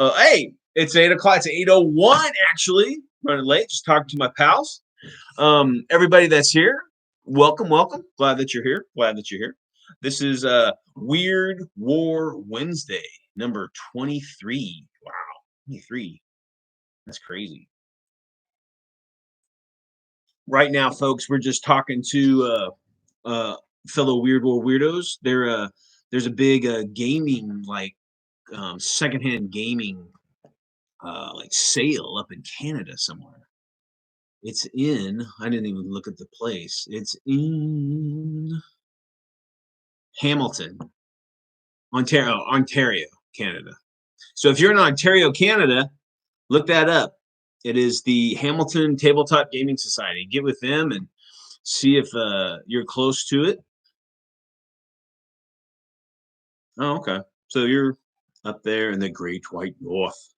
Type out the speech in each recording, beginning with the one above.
Hey, it's 8 o'clock. It's 8:01 actually. Running late. Just talking to my pals. Everybody that's here, welcome. Glad that you're here. Glad that you're here. This is Weird War Wednesday, number 23. Wow, 23. That's crazy. Right now, folks, we're just talking to fellow Weird War weirdos. There's a big gaming secondhand gaming like sale up in Canada somewhere. It's in, I didn't even look at the place. It's in Hamilton, Ontario, Canada. So if you're in Ontario, Canada, look that up. It is the Hamilton Tabletop Gaming Society. Get with them and see if you're close to it. Oh, okay. So you're up there in the Great White North.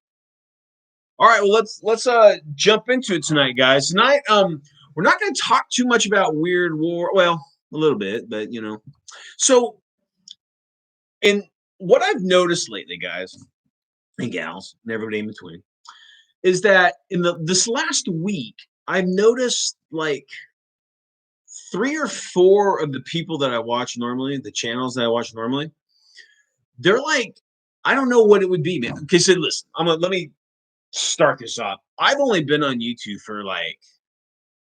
All right, well let's jump into it tonight, guys. Tonight, we're not going to talk too much about Weird War. Well, a little bit, but you know. So, in what I've noticed lately, guys and gals, and everybody in between, is that in this last week, I've noticed like 3 or 4 of the people that I watch normally, the channels that I watch normally, they're like, I don't know what it would be, man. Okay, so listen, let me start this off. I've only been on YouTube for like,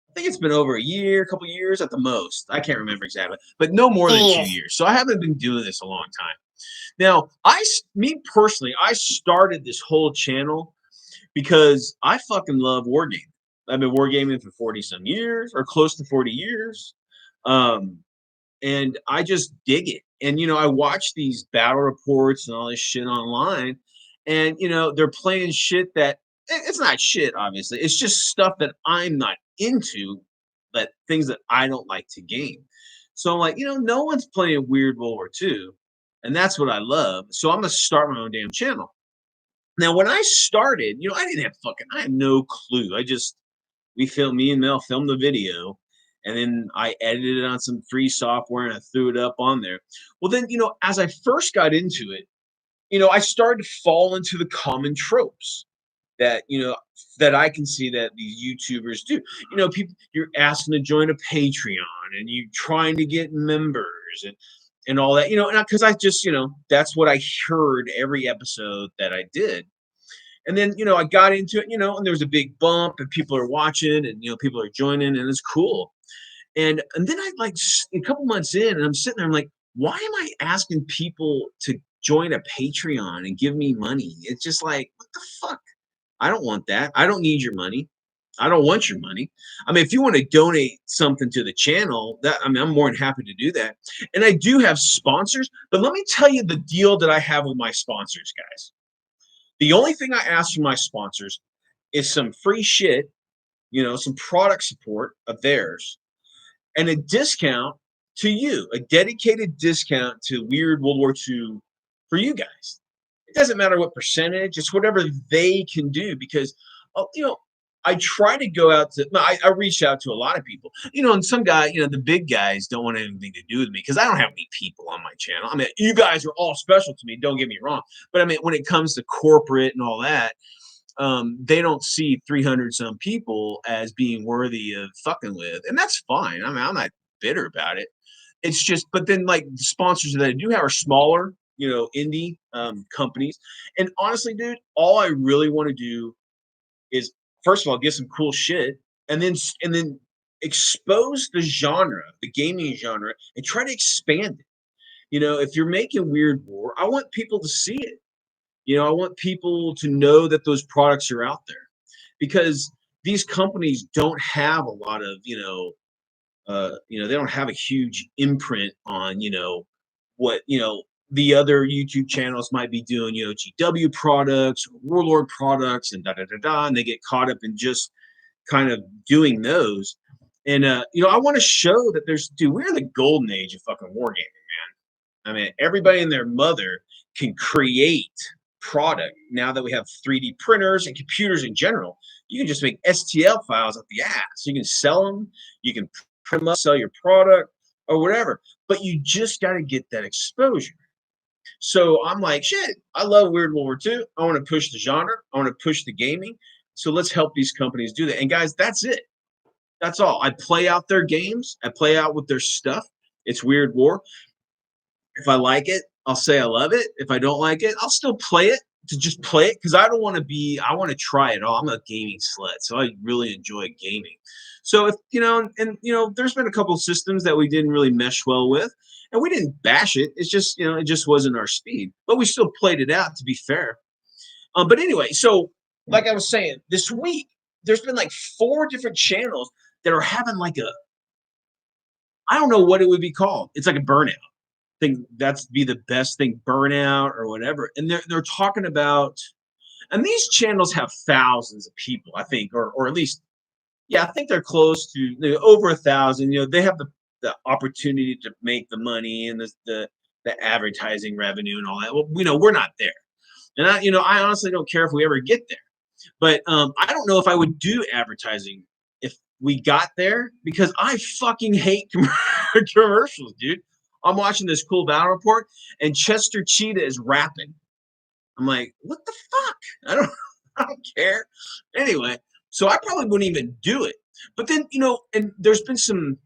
I think it's been over a year, a couple years at the most. I can't remember exactly, but no more than 2 years. So I haven't been doing this a long time. Now, me personally, I started this whole channel because I fucking love wargaming. I've been wargaming for 40 some years or close to 40 years. And I just dig it. And, I watch these battle reports and all this shit online. And, they're playing shit that it's not shit, obviously. It's just stuff that I'm not into, but things that I don't like to game. So I'm like, no one's playing Weird World War II. And that's what I love. So I'm going to start my own damn channel. Now, when I started, I had no clue. Me and Mel filmed the video and then I edited it on some free software and I threw it up on there. Well, then, as I first got into it, I started to fall into the common tropes that, that I can see that these YouTubers do. People, you're asking to join a Patreon and you trying to get members and all that, because I just, that's what I heard every episode that I did. And then, I got into it, and there was a big bump and people are watching and, people are joining and it's cool. And then I like a couple months in and I'm sitting there, I'm like, why am I asking people to join a Patreon and give me money? It's just like, what the fuck? I don't want that. I don't need your money. I don't want your money. I mean, if you want to donate something to the channel, I'm more than happy to do that. And I do have sponsors, but let me tell you the deal that I have with my sponsors, guys. The only thing I ask from my sponsors is some free shit, some product support of theirs, and a discount to you, a dedicated discount to Weird World War II for you guys. It doesn't matter what percentage, it's whatever they can do because, I try to go out to, I reach out to a lot of people, and some guy, the big guys don't want anything to do with me because I don't have any people on my channel. I mean, you guys are all special to me, don't get me wrong. But I mean, when it comes to corporate and all that, they don't see 300 some people as being worthy of fucking with. And that's fine. I mean, I'm not bitter about it. It's just, but then like the sponsors that I do have are smaller, indie companies. And honestly, dude, all I really want to do is, first of all, get some cool shit and then expose the genre, the gaming genre, and try to expand it. If you're making Weird War, I want people to see it. I want people to know that those products are out there because these companies don't have a lot of, they don't have a huge imprint on, what, the other YouTube channels might be doing, GW products, Warlord products, and and they get caught up in just kind of doing those. And I want to show that we're in the golden age of fucking wargaming, man. I mean, everybody and their mother can create product now that we have 3D printers and computers in general. You can just make STL files up the ass. You can sell them, you can print them up, sell your product or whatever. But you just got to get that exposure. So I'm like, shit, I love Weird World War II. I want to push the genre. I want to push the gaming. So let's help these companies do that. And guys, that's it. That's all. I play out their games. I play out with their stuff. It's Weird War. If I like it, I'll say I love it. If I don't like it, I'll still play it to just play it because I don't want to be. I want to try it all. I'm a gaming slut, so I really enjoy gaming. So if there's been a couple of systems that we didn't really mesh well with, and we didn't bash it. It's just it just wasn't our speed, but we still played it out. To be fair, but anyway, so like I was saying, this week there's been like four different channels that are having like a I don't know what it would be called. It's like a burnout think that's be the best thing, burnout or whatever. And they're talking about, and these channels have thousands of people, I think, or at least, yeah, I think they're close to over 1,000. They have the opportunity to make the money and the advertising revenue and all that. Well, we're not there, and I honestly don't care if we ever get there. But I don't know if I would do advertising if we got there because I fucking hate commercials, dude. I'm watching this cool battle report, and Chester Cheetah is rapping. I'm like, what the fuck? I don't, I don't care. Anyway, so I probably wouldn't even do it. But then, and there's been some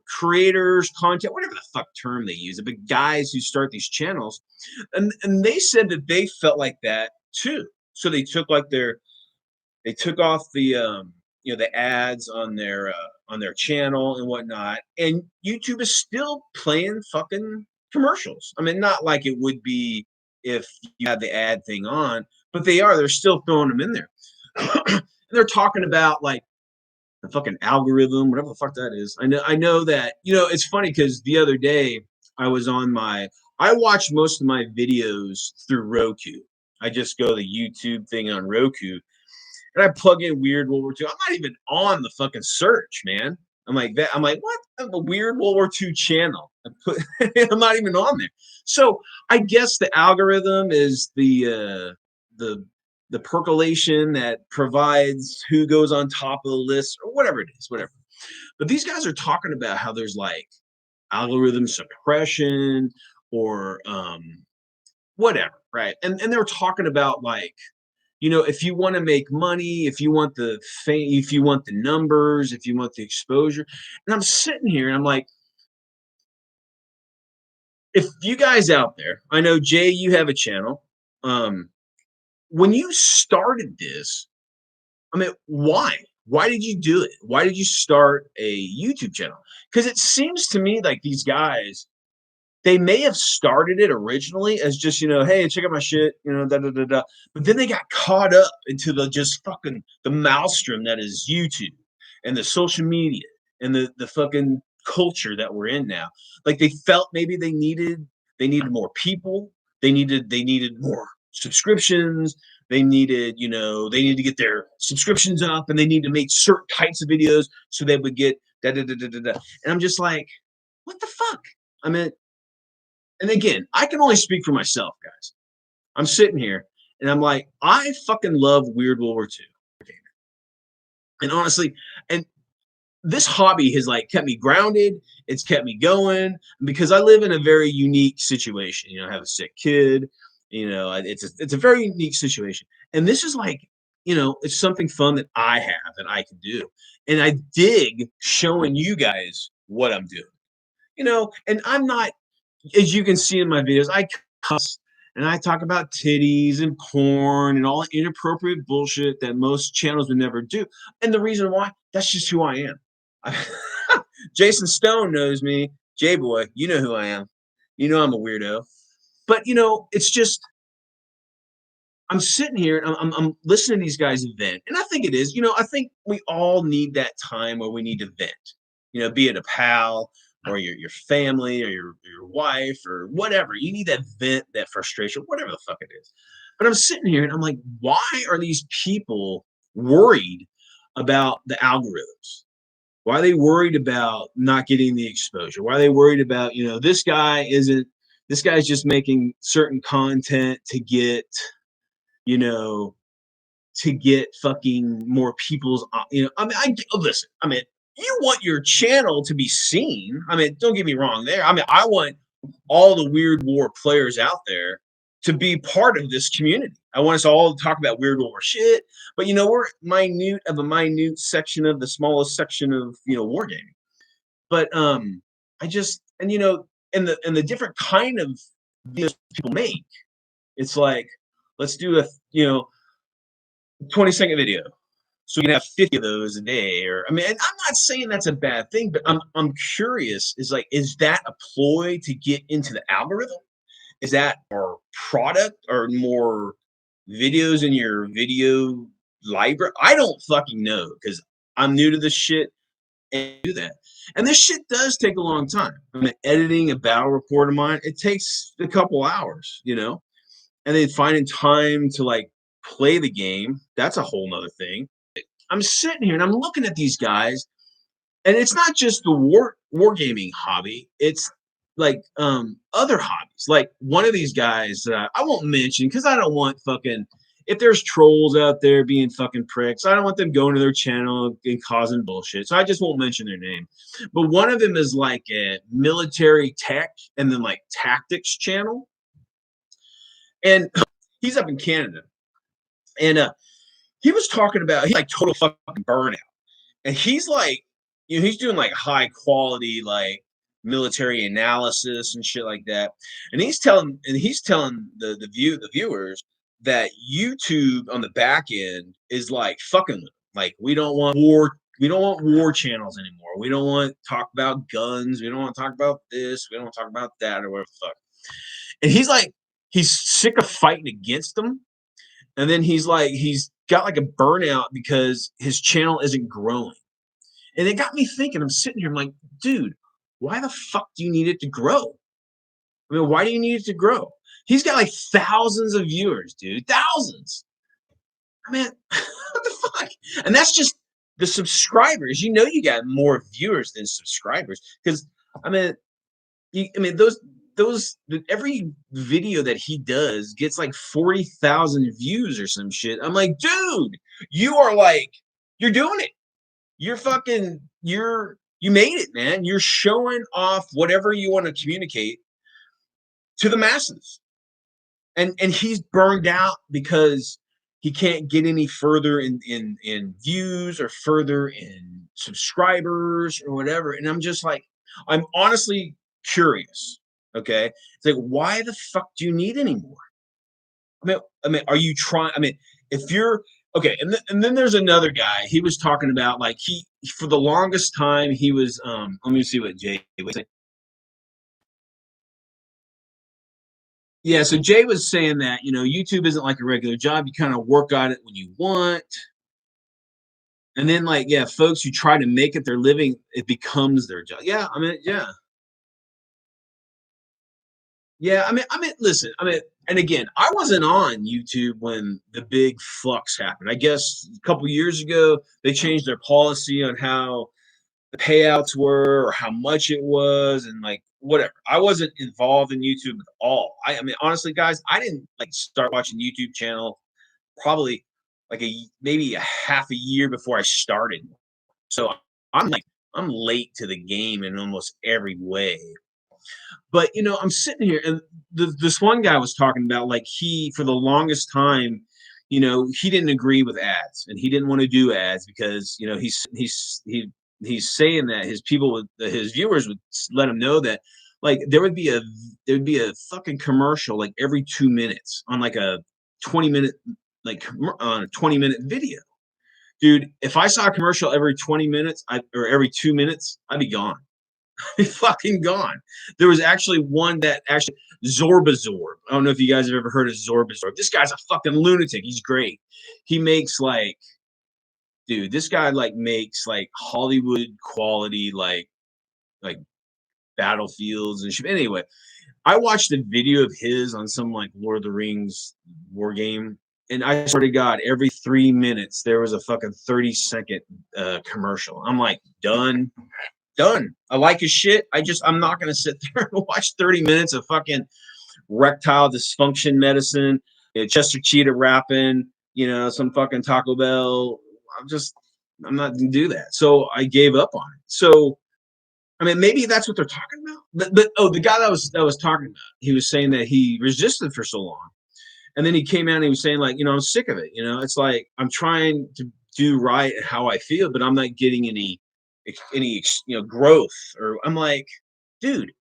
creators, content, whatever the fuck term they use, but guys who start these channels, and they said that they felt like that too. So they took off the ads on their channel and whatnot, and YouTube is still playing fucking commercials. I mean, not like it would be if you had the ad thing on, but they're still throwing them in there. And they're talking about like the fucking algorithm, whatever the fuck that is. I know that, it's funny because the other day I watch most of my videos through Roku. I just go the YouTube thing on Roku, and I plug in Weird World War II. I'm not even on the fucking search, man. I'm like that. I'm like, what? I have a Weird World War II channel. I'm not even on there. So I guess the algorithm is the percolation that provides who goes on top of the list or whatever it is, whatever. But these guys are talking about how there's like algorithm suppression or whatever, right? And they were talking about like, if you want to make money, if you want the fame, if you want the numbers, if you want the exposure. And I'm sitting here and I'm like, if you guys out there, I know Jay, you have a channel. When you started this, I mean, why? Why did you do it? Why did you start a YouTube channel? Because it seems to me like these guys, they may have started it originally as just, hey, check out my shit, da da da da. But then they got caught up into the just fucking the maelstrom that is YouTube and the social media and the fucking culture that we're in now. Like they felt maybe they needed more people, they needed more subscriptions, they needed to get their subscriptions up, and they need to make certain types of videos so they would get da da da da da da. And I'm just like, what the fuck? I mean, and again, I can only speak for myself, guys. I'm sitting here and I'm like, I fucking love Weird World War II. And honestly, and this hobby has like kept me grounded. It's kept me going because I live in a very unique situation. I have a sick kid. It's a very unique situation. And this is like, it's something fun that I have that I can do. And I dig showing you guys what I'm doing. And I'm not, as you can see in my videos, I cuss and I talk about titties and porn and all inappropriate bullshit that most channels would never do. And the reason why, that's just who I am. Jason Stone knows me. J-Boy, you know who I am. You know I'm a weirdo. But, it's just, I'm sitting here and I'm listening to these guys vent. And I think it is, I think we all need that time where we need to vent, be it a pal, or your family or your wife or whatever. You need that vent, that frustration, whatever the fuck it is. But I'm sitting here and I'm like, why are these people worried about the algorithms? Why are they worried about not getting the exposure? Why are they worried about, this guy's just making certain content to get, you know, to get fucking more people's, I mean, listen, I mean, you want your channel to be seen. I mean, don't get me wrong there. I mean, I want all the Weird War players out there to be part of this community. I want us all to talk about Weird War shit, but you know, we're minute of a minute section of the smallest section of, you know, wargaming. But I just, and you know, and the different kind of videos people make, it's like, let's do a, you know, 20-second video. So you can have 50 of those a day. Or I mean, I'm not saying that's a bad thing, but I'm curious, is like, is that a ploy to get into the algorithm? Is that more product or more videos in your video library? I don't fucking know because I'm new to this shit and do that. And this shit does take a long time. I mean, editing a battle report of mine, it takes a couple hours, you know, and then finding time to like play the game. That's a whole nother thing. I'm sitting here and I'm looking at these guys, and it's not just the wargaming hobby. It's like other hobbies. Like one of these guys I won't mention because I don't want fucking, if there's trolls out there being fucking pricks, I don't want them going to their channel and causing bullshit. So I just won't mention their name. But one of them is like a military tech and then like tactics channel, and he's up in Canada, and he was talking about he's like total fucking burnout. And he's like, you know, he's doing like high quality, like military analysis and shit like that. And he's telling the viewers that YouTube on the back end is like fucking with them. Like we don't want war channels anymore. We don't want to talk about guns. We don't want to talk about this. We don't want to talk about that or whatever the fuck. And he's like, he's sick of fighting against them. And then he's like, he's got like a burnout because his channel isn't growing. And it got me thinking. I'm sitting here, I'm like, dude, why the fuck do you need it to grow? I mean, why do you need it to grow? He's got like thousands of viewers, dude. Thousands. I mean, what the fuck? And that's just the subscribers. You know, you got more viewers than subscribers. Because I mean, those every video that he does gets like 40,000 views or some shit. I'm like, dude, you are like, you're doing it. You're fucking, you made it, man. You're showing off whatever you want to communicate to the masses. And he's burned out because he can't get any further in views or further in subscribers or whatever. And I'm just like, I'm honestly curious. Okay. It's like, why the fuck do you need any more? I mean, are you trying? I mean, if you're okay, and then there's another guy. He was talking about like he for the longest time he was. Let me see what Jay was saying. Yeah, so Jay was saying that you know YouTube isn't like a regular job. You kind of work on it when you want, and then like yeah, folks who try to make it their living, it becomes their job. Yeah, I mean, yeah. Yeah, I mean, listen, I mean, and again, I wasn't on YouTube when the big flux happened. I guess a couple years ago they changed their policy on how the payouts were or how much it was and like whatever. I wasn't involved in YouTube at all. I mean, honestly, guys, I didn't like start watching YouTube channel probably like maybe a half a year before I started. So I'm like I'm late to the game in almost every way. But you know, I'm sitting here, and this one guy was talking about like he, for the longest time, you know, he didn't agree with ads, and he didn't want to do ads because you know he's saying that his people would, his viewers would let him know that like there would be a fucking commercial like every 2 minutes on like a 20 minute like on a 20-minute video. Dude, if I saw a commercial every 20 minutes or every 2 minutes, I'd be gone. Fucking gone. There was actually one that actually Zorbazorb. I don't know if you guys have ever heard of Zorbazorb. This guy's a fucking lunatic. He's great. He makes like, dude, this guy like makes like Hollywood quality like battlefields and shit. Anyway, I watched a video of his on some like Lord of the Rings war game, and I swear to God, every 3 minutes there was a fucking 30-second commercial. I'm like, done. Done. I like his shit. I'm not gonna sit there and watch 30 minutes of fucking erectile dysfunction medicine, you know, Chester Cheetah rapping, you know, some fucking Taco Bell. I'm not gonna do that. So I gave up on it. So I mean, maybe that's what they're talking about. But oh, the guy that was talking about, he was saying that he resisted for so long, and then he came out and he was saying, like, I'm sick of it. It's like I'm trying to do right how I feel, but I'm not getting any growth. Or I'm like, dude,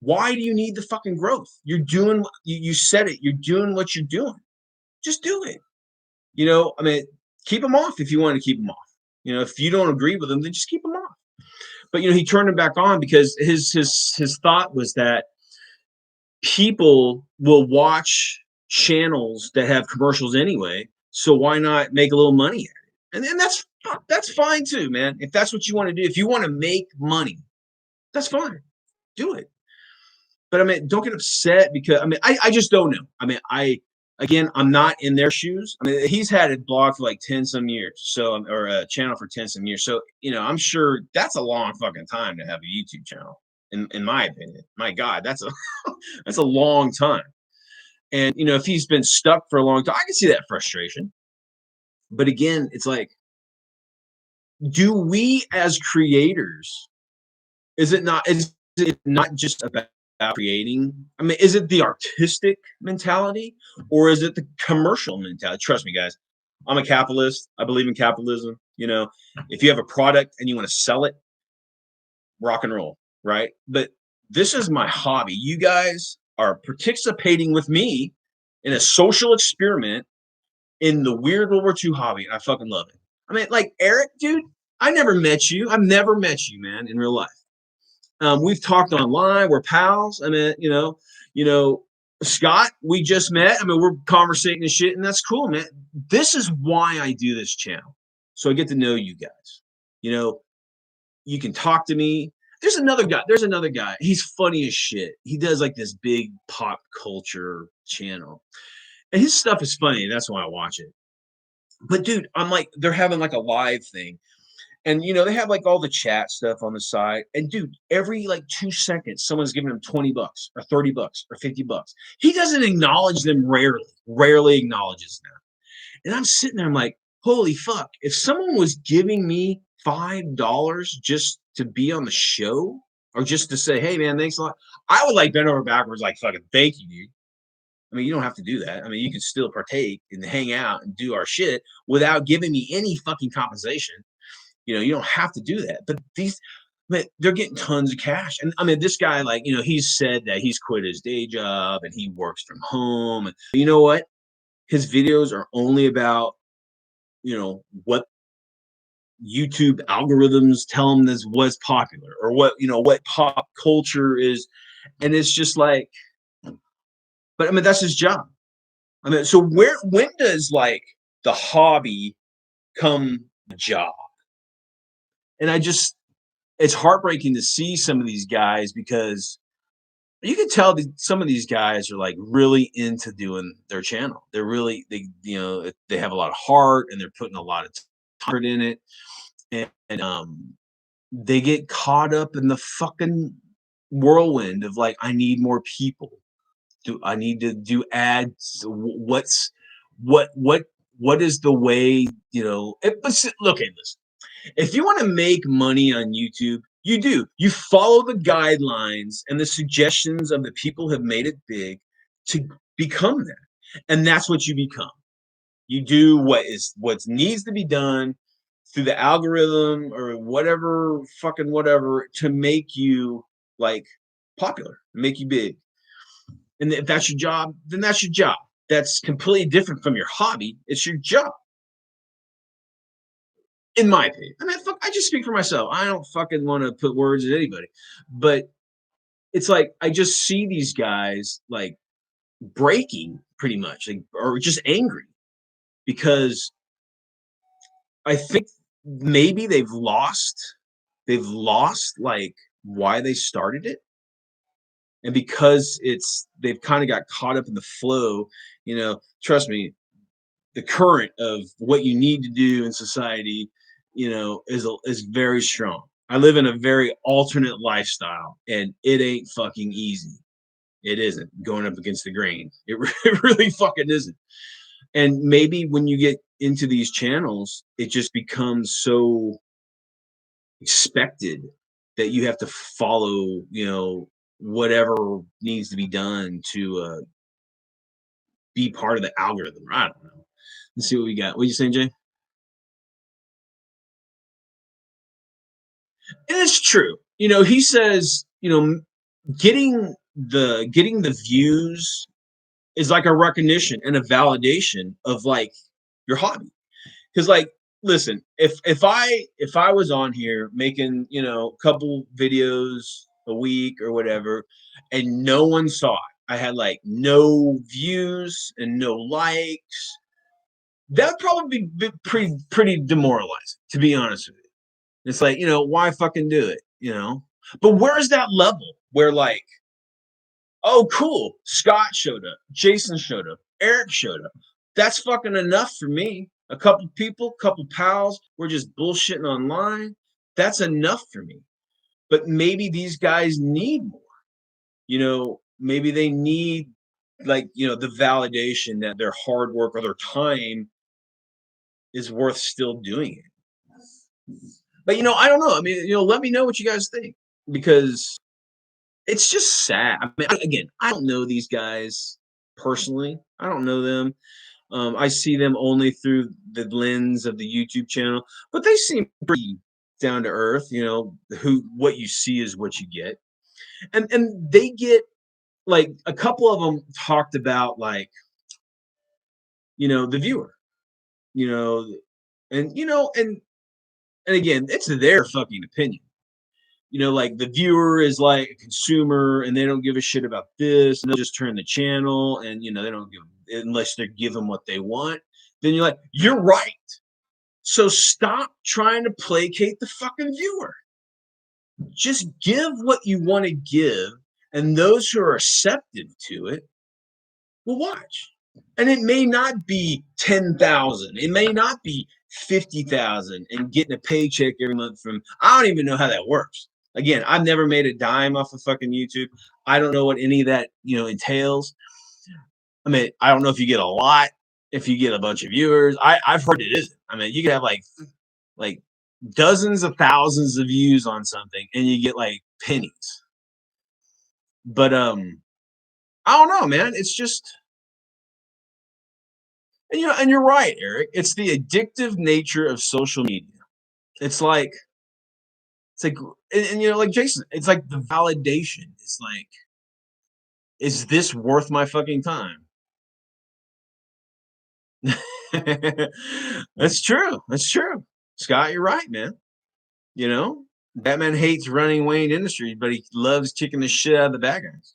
why do you need the fucking growth? You're doing you said it. You're doing what you're doing. Just do it. I mean, keep them off if you want to keep them off. If you don't agree with them, then just keep them off. But he turned it back on because his thought was that people will watch channels that have commercials anyway, so why not make a little money at it? And that's fine too, man. If that's what you want to do, if you want to make money, that's fine. Do it. But I mean, don't get upset because I just don't know. I mean, I'm not in their shoes. I mean, he's had it blocked for like 10 some years, so or a channel for 10 some years. So, I'm sure that's a long fucking time to have a YouTube channel, in my opinion. My God, that's a that's a long time. And if he's been stuck for a long time, I can see that frustration. But again, it's like, do we as creators, is it not just about creating? I mean, is it the artistic mentality or is it the commercial mentality? Trust me, guys. I'm a capitalist. I believe in capitalism. If you have a product and you want to sell it, rock and roll, right? But this is my hobby. You guys are participating with me in a social experiment in the weird World War II hobby, and I fucking love it. I mean, like Eric, dude, I never met you. I've never met you, man, in real life. We've talked online. We're pals. I mean, Scott, we just met. I mean, we're conversating and shit, and that's cool, man. This is why I do this channel. So I get to know you guys. You can talk to me. There's another guy. He's funny as shit. He does like this big pop culture channel. And his stuff is funny. And that's why I watch it. But dude, I'm like, they're having like a live thing. And they have like all the chat stuff on the side. And dude, every like 2 seconds, someone's giving him $20 or $30 or $50. He doesn't acknowledge them rarely acknowledges them. And I'm sitting there, I'm like, holy fuck. If someone was giving me $5 just to be on the show or just to say, hey man, thanks a lot, I would like bend over backwards, like fucking thank you, dude. I mean, you don't have to do that. I mean, you can still partake and hang out and do our shit without giving me any fucking compensation. You don't have to do that. But they're getting tons of cash. And I mean, this guy, like, he's said that he's quit his day job and he works from home. And you know what? His videos are only about, what YouTube algorithms tell him is what's popular or what pop culture is. And it's just like, but I mean, that's his job. I mean, so when does like the hobby come a job? And it's heartbreaking to see some of these guys because you can tell that some of these guys are like really into doing their channel. They're really, they have a lot of heart and they're putting a lot of heart in it. And they get caught up in the fucking whirlwind of like, I need more people. I need to do ads? What is the way, look at this. If you want to make money on YouTube, you do. You follow the guidelines and the suggestions of the people who have made it big to become that. And that's what you become. You do what needs to be done through the algorithm or whatever to make you like popular, make you big. And if that's your job, then that's your job. That's completely different from your hobby. It's your job. In my opinion. I mean, I just speak for myself. I don't fucking want to put words in anybody. But it's like I just see these guys like breaking pretty much, like, or just angry because I think maybe they've lost like why they started it. And because they've kind of got caught up in the flow, trust me, the current of what you need to do in society, is very strong. I live in a very alternate lifestyle, and it ain't fucking easy. It isn't going up against the grain. It really fucking isn't. And maybe when you get into these channels, it just becomes so expected that you have to follow, whatever needs to be done to be part of the algorithm. I don't know. Let's see what we got. What you saying, Jay? And it's true. He says, getting the views is like a recognition and a validation of like your hobby. Because like, listen, if I was on here making, a couple videos a week or whatever, and no one saw it, I had like no views and no likes, that'd probably be pretty demoralizing, to be honest with you. It's like, why fucking do it? But where's that level where like, oh, cool, Scott showed up, Jason showed up, Eric showed up. That's fucking enough for me. A couple people, couple pals, we're just bullshitting online. That's enough for me. But maybe these guys need more. Maybe they need like, the validation that their hard work or their time is worth still doing it. But I don't know. I mean, let me know what you guys think, because it's just sad. I mean, again, I don't know these guys personally. I don't know them. I see them only through the lens of the YouTube channel, but they seem pretty down to earth. What you see is what you get, and they get like a couple of them talked about like the viewer, you know, and again, it's their fucking opinion. Like the viewer is like a consumer and they don't give a shit about this, and they'll just turn the channel, and they don't give, unless they give them what they want. Then you're like, you're right. So stop trying to placate the fucking viewer. Just give what you want to give, and those who are receptive to it will watch. And it may not be 10,000. It may not be 50,000 and getting a paycheck every month from, I don't even know how that works. Again, I've never made a dime off of fucking YouTube. I don't know what any of that, entails. I mean, I don't know if you get a lot, if you get a bunch of viewers. I've heard it isn't. I mean, you could have like dozens of thousands of views on something and you get like pennies. But I don't know, man. It's just, and you're right, Eric. It's the addictive nature of social media. It's like, and like Jason, it's like the validation. It's like, is this worth my fucking time? That's true. That's true. Scott, you're right, man. Batman hates running Wayne Industries, but he loves kicking the shit out of the bad guys.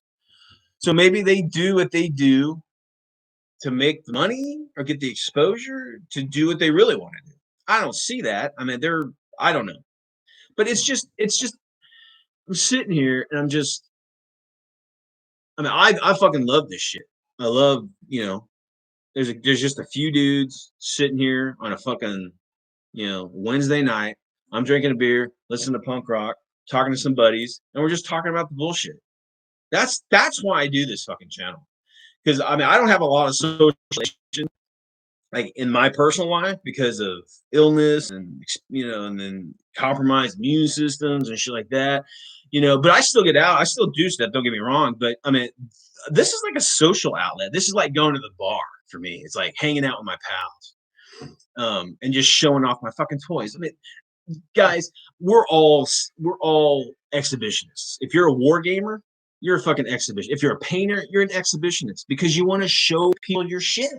So maybe they do what they do to make the money or get the exposure to do what they really want to do. I don't see that. I mean, I don't know. But it's just, I'm sitting here and I mean, I fucking love this shit. I love, there's just a few dudes sitting here on a fucking, Wednesday night. I'm drinking a beer, listening to punk rock, talking to some buddies, and we're just talking about the bullshit. That's why I do this fucking channel. Because I mean, I don't have a lot of social like in my personal life because of illness and and then compromised immune systems and shit like that. But I still get out. I still do stuff. Don't get me wrong. But I mean, this is like a social outlet. This is like going to the bar for me. It's like hanging out with my pals, and just showing off my fucking toys. I mean, guys, we're all exhibitionists. If you're a war gamer, you're a fucking exhibition. If you're a painter, you're an exhibitionist because you want to show people your shit.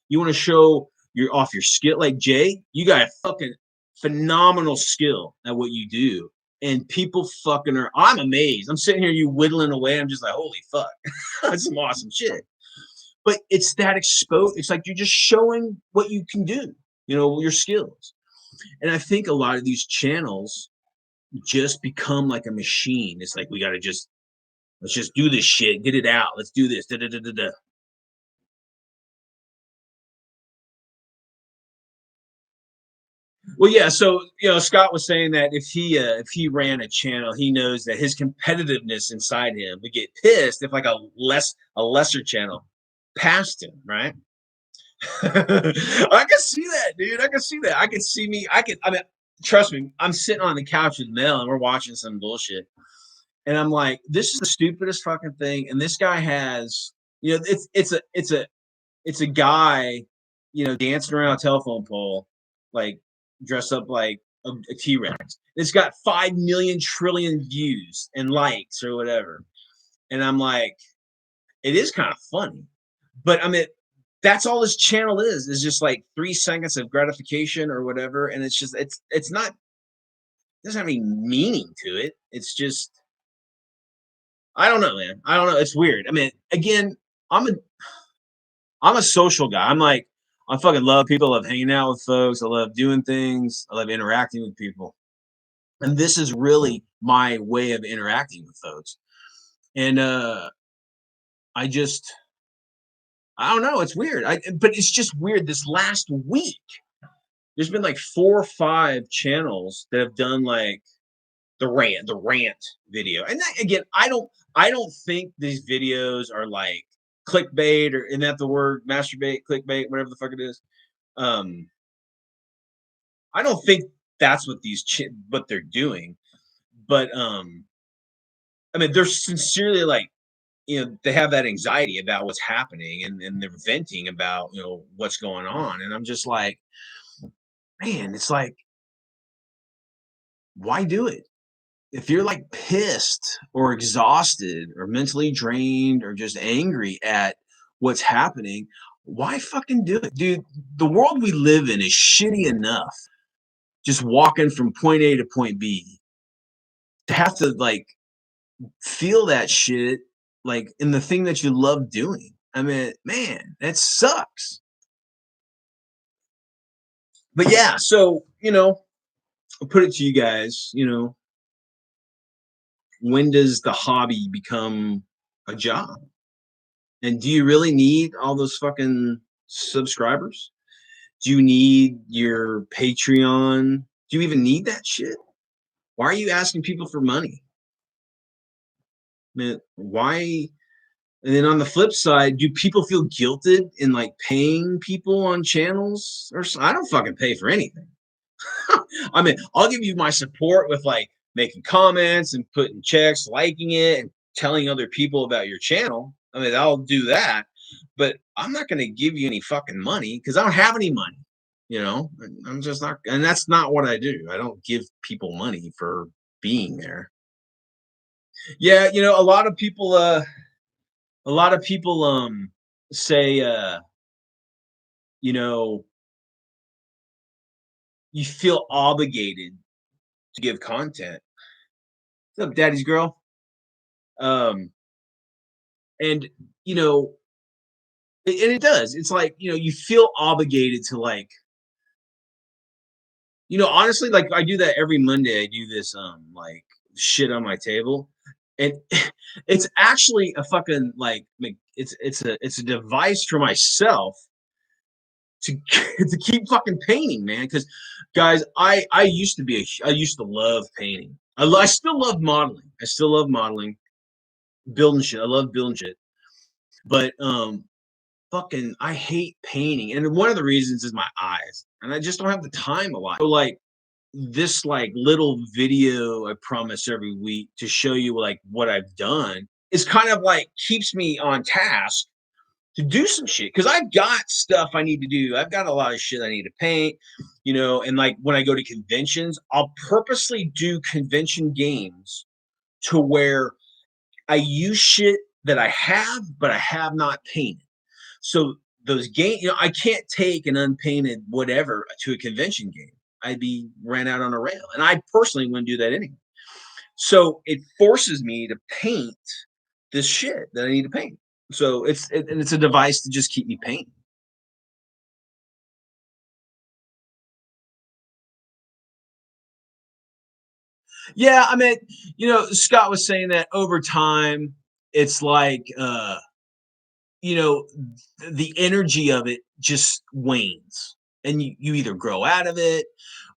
You want to show you're off your skill. Like Jay, you got a fucking phenomenal skill at what you do. And people fucking are, I'm amazed. I'm sitting here, you whittling away. I'm just like, holy fuck. That's some awesome shit. But it's that exposed. It's like you're just showing what you can do, your skills. And I think a lot of these channels just become like a machine. It's like, let's just do this shit, get it out. Let's do this. Da, da, da, da, da. Well, yeah. So Scott was saying that if he ran a channel, he knows that his competitiveness inside him would get pissed if like a lesser channel passed him, right? I can see that, dude. I can see that. I can see me. I mean, trust me, I'm sitting on the couch with Mel and we're watching some bullshit. And I'm like, this is the stupidest fucking thing. And this guy has, it's a guy, dancing around a telephone pole, like dressed up like a T-Rex. It's got 5 million trillion views and likes or whatever. And I'm like, it is kind of funny. But I mean, that's all this channel is just like 3 seconds of gratification or whatever. And it's not, doesn't have any meaning to it. It's just, I don't know, man. I don't know. It's weird. I mean, again, I'm a I'm a social guy. I fucking love people. I love hanging out with folks. I love doing things. I love interacting with people. And this is really my way of interacting with folks. And I just I don't know. It's weird. But it's just weird. This last week, there's been like 4 or 5 channels that have done like the rant video. And that, again, I don't think these videos are like clickbait, or isn't that the word? Masturbate, clickbait, whatever the fuck it is. Um, I don't think that's what they're doing. But I mean, they're sincerely like, they have that anxiety about what's happening, and they're venting about, what's going on. And I'm just like, man, it's like, why do it? If you're like pissed or exhausted or mentally drained or just angry at what's happening, why fucking do it? Dude, the world we live in is shitty enough just walking from point A to point B. To have to like feel that shit like in the thing that you love doing. I mean, man, that sucks. But yeah, so, I'll put it to you guys, when does the hobby become a job? And do you really need all those fucking subscribers? Do you need your Patreon? Do you even need that shit? Why are you asking people for money? Man, why? And then on the flip side, do people feel guilted in like paying people on channels? I don't fucking pay for anything. I mean, I'll give you my support with like making comments and putting checks, liking it, and telling other people about your channel. I mean, I'll do that, but I'm not going to give you any fucking money because I don't have any money. I'm just not, and that's not what I do. I don't give people money for being there. Yeah, a lot of people say, you know, you feel obligated to give content. What's up, daddy's girl? Um, and you know, and it does. It's like, you feel obligated to like, honestly, like I do that every Monday. I do this like shit on my table. And it's actually a fucking like it's a device for myself to to keep fucking painting, man. Because guys, I used to I used to love painting. I still love modeling. I still love modeling, building shit. I love building shit. But fucking I hate painting. And one of the reasons is my eyes. And I just don't have the time a lot. So like this like little video I promise every week to show you like what I've done is kind of like keeps me on task to do some shit because I've got stuff I need to do. I've got a lot of shit I need to paint, and like when I go to conventions, I'll purposely do convention games to where I use shit that I have, but I have not painted. So those games, I can't take an unpainted whatever to a convention game. I'd be ran out on a rail. And I personally wouldn't do that anyway. So it forces me to paint this shit that I need to paint. So and it's a device to just keep me painting. Yeah, I mean, Scott was saying that over time, it's like you know, the energy of it just wanes. And you either grow out of it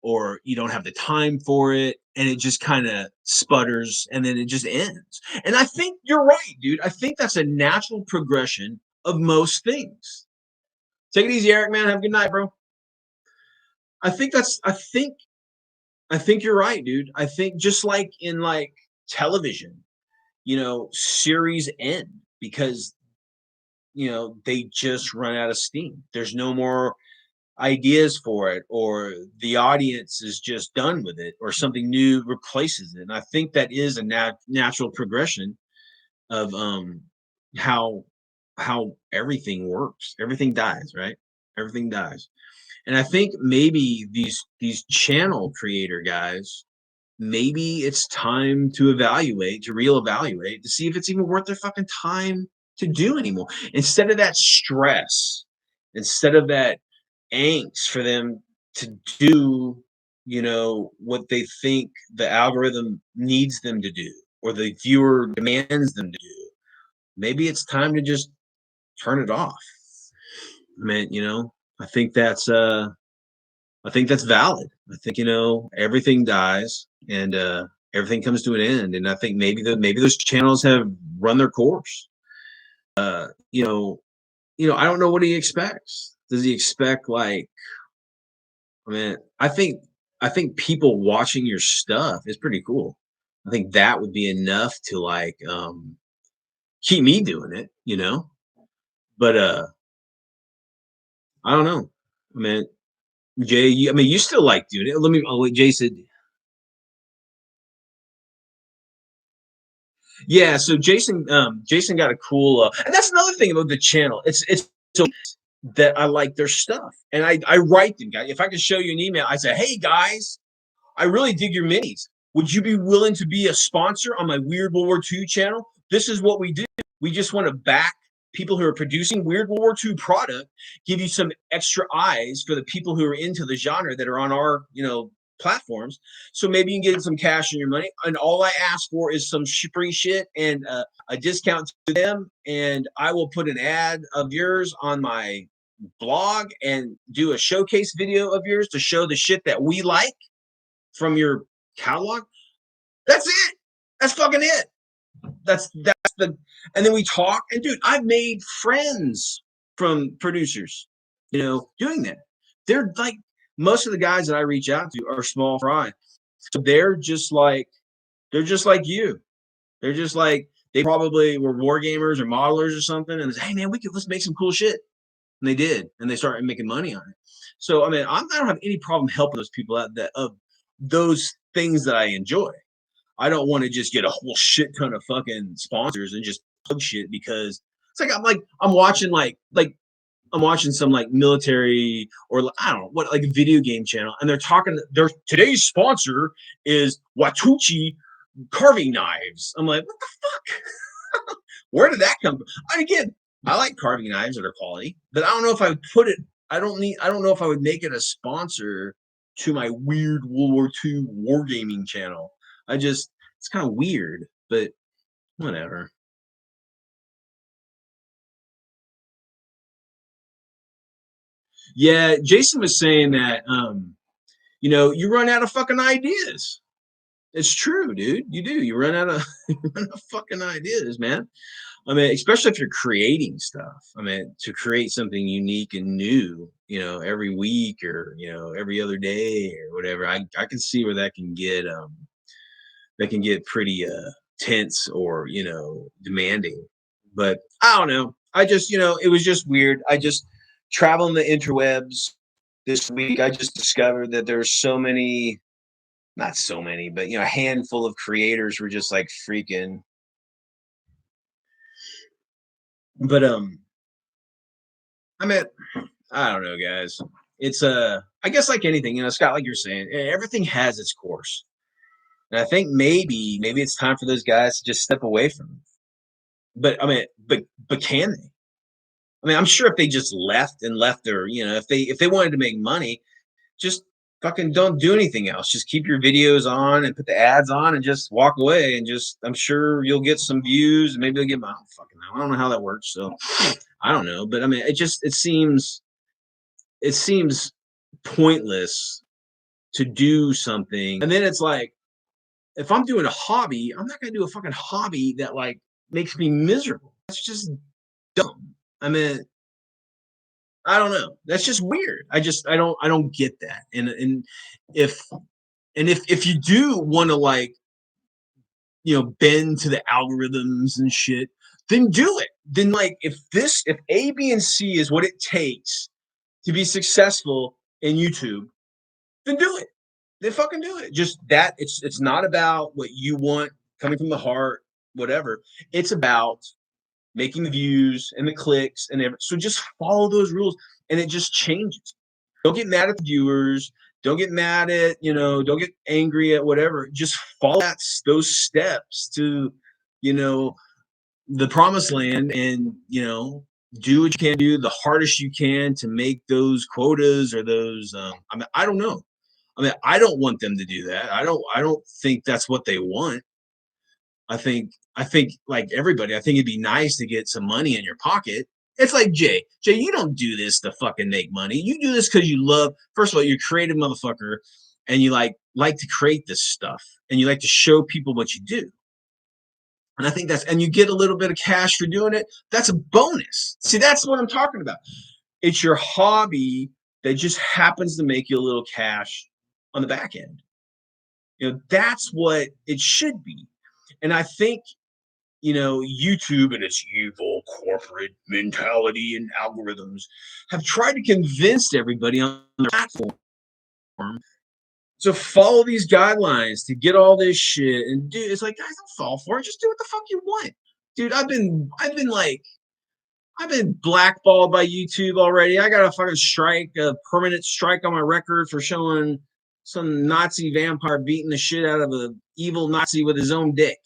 or you don't have the time for it and it just kind of sputters and then it just ends. And I think you're right, dude. I think that's a natural progression of most things. Take it easy, Eric, man. Have a good night, bro. I think I think you're right, dude. I think just like in like television, series end because they just run out of steam. There's no more ideas for it, or the audience is just done with it, or something new replaces it. And I think that is a natural progression of how everything works. Everything dies, right? Everything dies. And I think maybe these channel creator guys, maybe it's time to reevaluate to see if it's even worth their fucking time to do anymore. Instead of that stress, instead of that angst for them to do, what they think the algorithm needs them to do or the viewer demands them to do. Maybe it's time to just turn it off. I mean, I think that's valid. I think, everything dies and everything comes to an end. And I think maybe those channels have run their course. Uh, you know, I don't know what he expects. Does he expect like, I mean, I think people watching your stuff is pretty cool. I think that would be enough to like keep me doing it. But I don't know. I mean, Jay, you still like doing it. I'll let Jay said. Yeah, so Jason got a cool and that's another thing about the channel. It's so that I like their stuff. And I write them, guys. If I could show you an email, I say, "Hey guys, I really dig your minis. Would you be willing to be a sponsor on my Weird World War II channel? This is what we do. We just want to back people who are producing Weird World War II product, give you some extra eyes for the people who are into the genre that are on our, platforms. So maybe you can get some cash in your money. And all I ask for is some free shit and a discount to them. And I will put an ad of yours on my blog and do a showcase video of yours to show the shit that we like from your catalog. That's it. That's fucking it. That's the and then we talk and dude, I've made friends from producers, doing that. They're like most of the guys that I reach out to are small fry. So they're just like you. They're just like they probably were war gamers or modelers or something and they say, hey man, let's make some cool shit. And they did, and they started making money on it. So I mean, I don't have any problem helping those people out that of those things that I enjoy. I don't want to just get a whole shit ton of fucking sponsors and just plug shit because it's like I'm watching like I'm watching some like military or I don't know what like a video game channel and they're talking their today's sponsor is Watuchi carving knives. I'm like, what the fuck? Where did that come from? And again, I like carving knives that are quality, but I don't know if I would put it. I don't know if I would make it a sponsor to my weird World War II wargaming channel. It's kind of weird, but whatever. Yeah, Jason was saying that you run out of fucking ideas. It's true, dude. You do. You run out of you run out of fucking ideas, man. I mean, especially if you're creating stuff. I mean, to create something unique and new, every week or every other day or whatever. I can see where that can get pretty tense or demanding. But I don't know. I just it was just weird. I just traveling the interwebs this week. I just discovered that there's so many, not so many, but a handful of creators were just like freaking. But I mean, I don't know, guys. It's I guess like anything, Scott, like you're saying, everything has its course. And I think maybe it's time for those guys to just step away from it. But I mean, but can they? I mean, I'm sure if they just left their, if they wanted to make money, just fucking don't do anything else. Just keep your videos on and put the ads on and just walk away and just I'm sure you'll get some views and maybe you'll get my fucking I don't know how that works. So I don't know. But I mean it seems pointless to do something. And then it's like if I'm doing a hobby, I'm not gonna do a fucking hobby that like makes me miserable. That's just dumb. I mean, I don't know. That's just weird. I don't get that. And if And if you do want to like, bend to the algorithms and shit, then do it. Then like if A, B, and C is what it takes to be successful in YouTube, then do it. Then fucking do it. Just that it's not about what you want coming from the heart, whatever. It's about making the views and the clicks and everything. So just follow those rules and it just changes. Don't get mad at the viewers. Don't get mad at, don't get angry at whatever. Just follow those steps to, you know, the promised land and, do what you can do the hardest you can to make those quotas or those, I mean, I don't know. I mean, I don't want them to do that. I don't think that's what they want. I think like everybody, I think it'd be nice to get some money in your pocket. It's like Jay. Jay, you don't do this to fucking make money. You do this because you love, first of all, you're a creative motherfucker and you like to create this stuff and you like to show people what you do. And I think and you get a little bit of cash for doing it. That's a bonus. See, that's what I'm talking about. It's your hobby that just happens to make you a little cash on the back end. That's what it should be. And I think, YouTube and its evil corporate mentality and algorithms have tried to convince everybody on the platform to follow these guidelines to get all this shit. And dude, it's like, guys, don't fall for it. Just do what the fuck you want. Dude, I've been blackballed by YouTube already. I got a permanent strike on my record for showing some Nazi vampire beating the shit out of an evil Nazi with his own dick.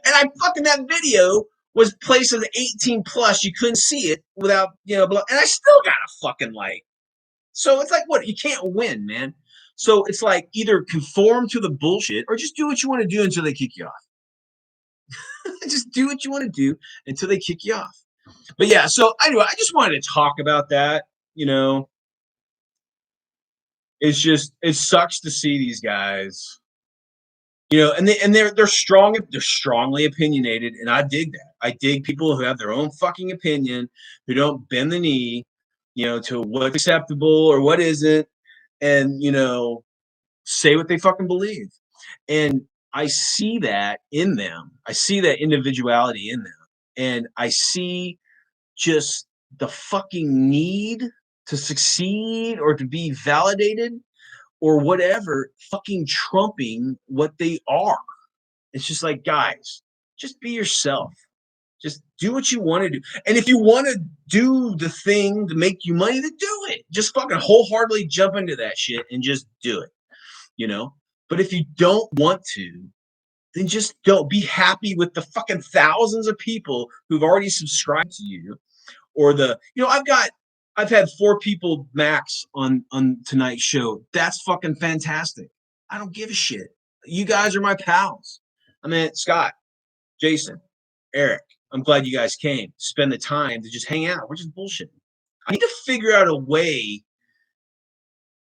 And that video was placed as 18 plus. You couldn't see it without, and I still got a fucking like. So it's like, what? You can't win, man. So it's like either conform to the bullshit or just do what you want to do until they kick you off. Just do what you want to do until they kick you off. But yeah, so anyway, I just wanted to talk about that. It's just, it sucks to see these guys, and they're strong, they're strongly opinionated, and I dig that. I dig people who have their own fucking opinion, who don't bend the knee, to what's acceptable or what isn't, and say what they fucking believe. And I see that in them. I see that individuality in them, and I see just the fucking need to succeed or to be validated or whatever fucking trumping what they are. It's just like, guys, just be yourself. Just do what you want to do. And if you want to do the thing to make you money, then do it. Just fucking wholeheartedly jump into that shit and just do it, But if you don't want to, then just don't. Be happy with the fucking thousands of people who've already subscribed to you. Or I've had 4 people max on tonight's show. That's fucking fantastic. I don't give a shit. You guys are my pals. I mean, Scott, Jason, Eric, I'm glad you guys came. Spend the time to just hang out. We're just bullshitting. I need to figure out a way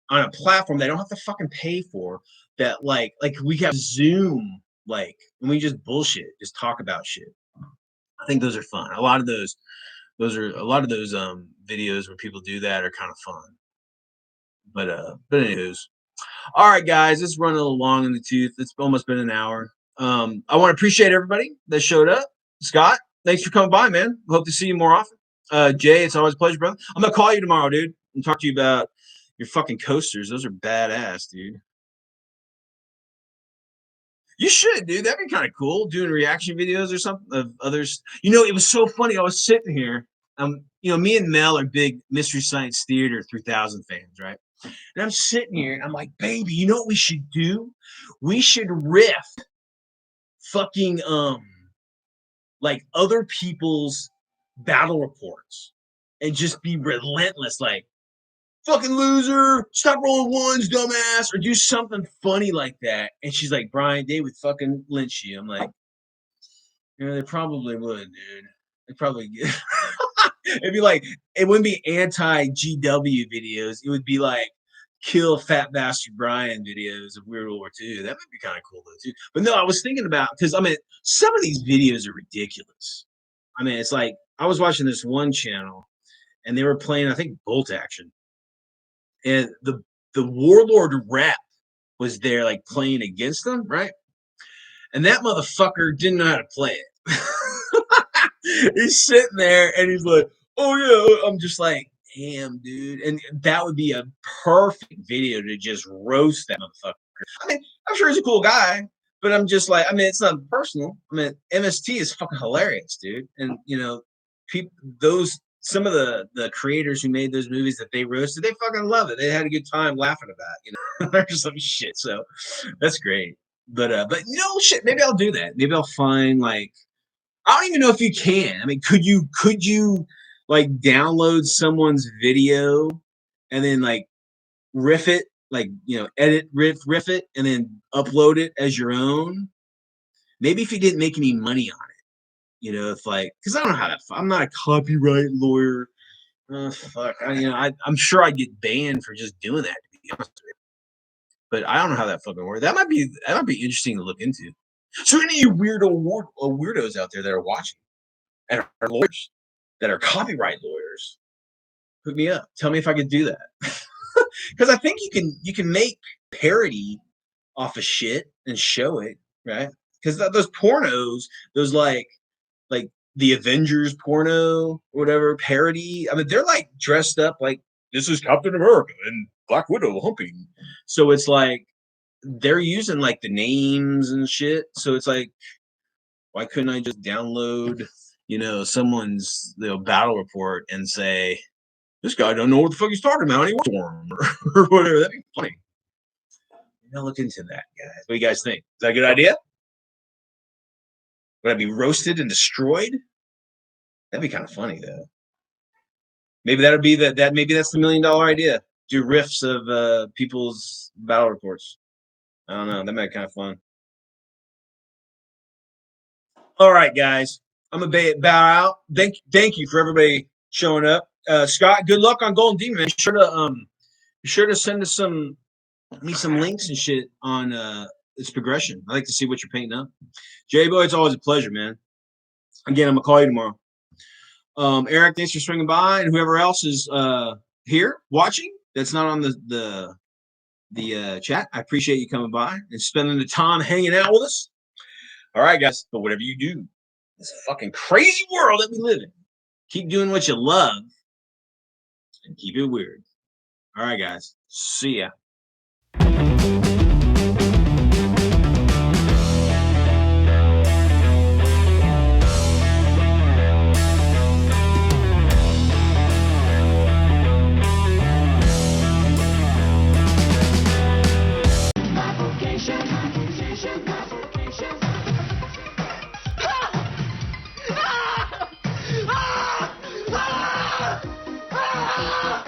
on a platform that I don't have to fucking pay for that like we have Zoom, and we just bullshit, just talk about shit. I think those are fun. A lot of those videos where people do that are kind of fun. But anyways. All right, guys, it's running a little long in the tooth. It's almost been an hour. I want to appreciate everybody that showed up. Scott, thanks for coming by, man. Hope to see you more often. Jay, it's always a pleasure, brother. I'm gonna call you tomorrow, dude, and talk to you about your fucking coasters. Those are badass, dude. You should, dude. That'd be kind of cool. Doing reaction videos or something of others. It was so funny. I was sitting here. Me and Mel are big Mystery Science Theater 3000 fans, right? And I'm sitting here and I'm like, baby, you know what we should do? We should riff fucking like other people's battle reports and just be relentless, like, fucking loser, stop rolling ones, dumbass, or do something funny like that. And she's like, Brian, they would fucking lynch you. I'm like, they probably would, dude. They probably get it'd be like, it wouldn't be anti-GW videos. It would be like kill fat bastard Brian videos of World War II. That might be kind of cool though too. But no, I was thinking about, because some of these videos are ridiculous. It's like I was watching this one channel and they were playing, I think, Bolt Action. And the Warlord rep was there like playing against them, right? And that motherfucker didn't know how to play it. He's sitting there and he's like, oh yeah, I'm just like, damn, dude. And that would be a perfect video to just roast that motherfucker. I mean, I'm sure he's a cool guy, but I'm just like, I mean, it's not personal. I mean, MST is fucking hilarious, dude. And you know, people, those some of the creators who made those movies that they roasted, they fucking love it. They had a good time laughing about, you know, or some shit. So that's great. But no shit. Maybe I'll do that. Maybe I'll find like I don't even know if you can. I mean, could you like download someone's video and then like riff it, like you know, edit riff it, and then upload it as your own? Maybe if you didn't make any money on it, you know, if like because I don't know how that. I'm not a copyright lawyer. Fuck, I'm sure I'd get banned for just doing that. To be honest with you. But I don't know how that fucking works. That might be interesting to look into. So any of you weirdos out there that are watching and are lawyers that are copyright lawyers, hook me up. Tell me if I could do that. Because I think you can make parody off of shit and show it, right? Because those pornos, those like the Avengers porno, or whatever parody. I mean, they're like dressed up like this is Captain America and Black Widow humping. So it's like they're using like the names and shit. So it's like, why couldn't I just download, someone's battle report and say, this guy don't know what the fuck he's talking about anymore, or whatever. That'd be funny. I'll look into that, guys. What do you guys think? Is that a good idea? Would I be roasted and destroyed? That'd be kind of funny, though. Maybe that'll be that. Maybe that's the $1 million idea. Do riffs of people's battle reports. I don't know. That might be kind of fun. All right, guys. I'm gonna bow out. Thank you for everybody showing up. Scott, good luck on Golden Demon. Be sure to send us some links and shit on its progression. I like to see what you're painting up. J-Boy, it's always a pleasure, man. Again, I'm gonna call you tomorrow. Eric, thanks for swinging by, and whoever else is here watching that's not on the chat. I appreciate you coming by and spending the time hanging out with us. All right, guys. But whatever you do, this fucking crazy world that we live in, keep doing what you love and keep it weird. All right, guys. See ya. Ah!